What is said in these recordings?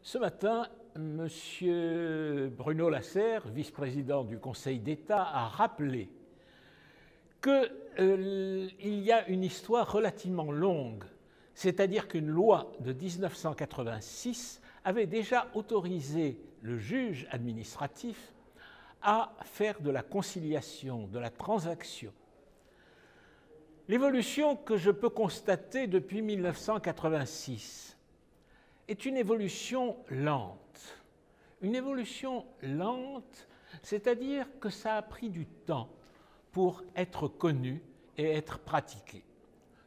Ce matin, M. Bruno Lasserre, vice-président du Conseil d'État, a rappelé qu'il y a une histoire relativement longue, c'est-à-dire qu'une loi de 1986 avait déjà autorisé le juge administratif à faire de la conciliation, de la transaction. L'évolution que je peux constater depuis 1986 est une évolution lente. Une évolution lente, c'est-à-dire que ça a pris du temps pour être connu et être pratiqué,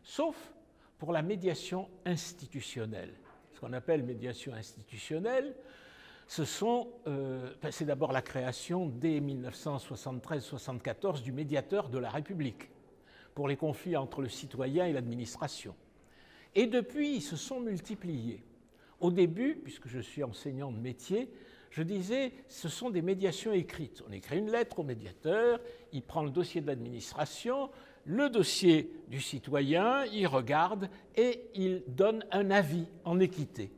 sauf pour la médiation institutionnelle. Ce qu'on appelle médiation institutionnelle, c'est d'abord la création dès 1973-74 du médiateur de la République pour les conflits entre le citoyen et l'administration. Et depuis, ils se sont multipliés. Au début, puisque je suis enseignant de métier, je disais ce sont des médiations écrites. On écrit une lettre au médiateur, il prend le dossier de l'administration, le dossier du citoyen, il regarde et il donne un avis en équité.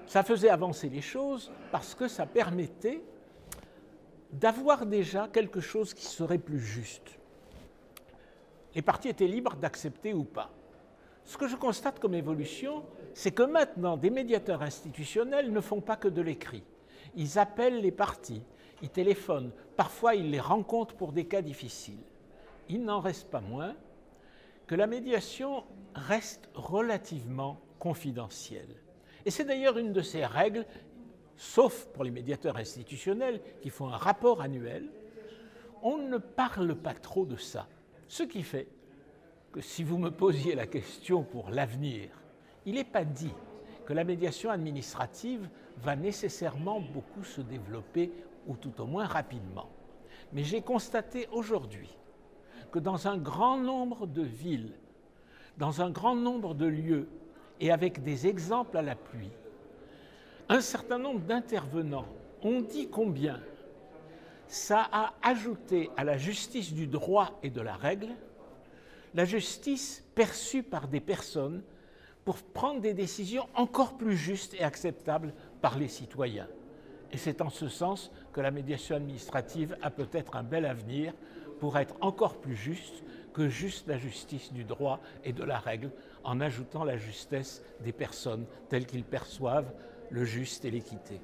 Ça faisait avancer les choses parce que ça permettait d'avoir déjà quelque chose qui serait plus juste. Les parties étaient libres d'accepter ou pas. Ce que je constate comme évolution, c'est que maintenant, des médiateurs institutionnels ne font pas que de l'écrit. Ils appellent les parties, ils téléphonent, parfois ils les rencontrent pour des cas difficiles. Il n'en reste pas moins que la médiation reste relativement confidentielle. Et c'est d'ailleurs une de ces règles, sauf pour les médiateurs institutionnels qui font un rapport annuel, on ne parle pas trop de ça. Ce qui fait que si vous me posiez la question pour l'avenir, il n'est pas dit que la médiation administrative va nécessairement beaucoup se développer, ou tout au moins rapidement. Mais j'ai constaté aujourd'hui que dans un grand nombre de villes, dans un grand nombre de lieux, et avec des exemples à l'appui, un certain nombre d'intervenants ont dit combien ça a ajouté à la justice du droit et de la règle la justice perçue par des personnes pour prendre des décisions encore plus justes et acceptables par les citoyens. Et c'est en ce sens que la médiation administrative a peut-être un bel avenir pour être encore plus juste que juste la justice du droit et de la règle, en ajoutant la justesse des personnes telles qu'ils perçoivent le juste et l'équité.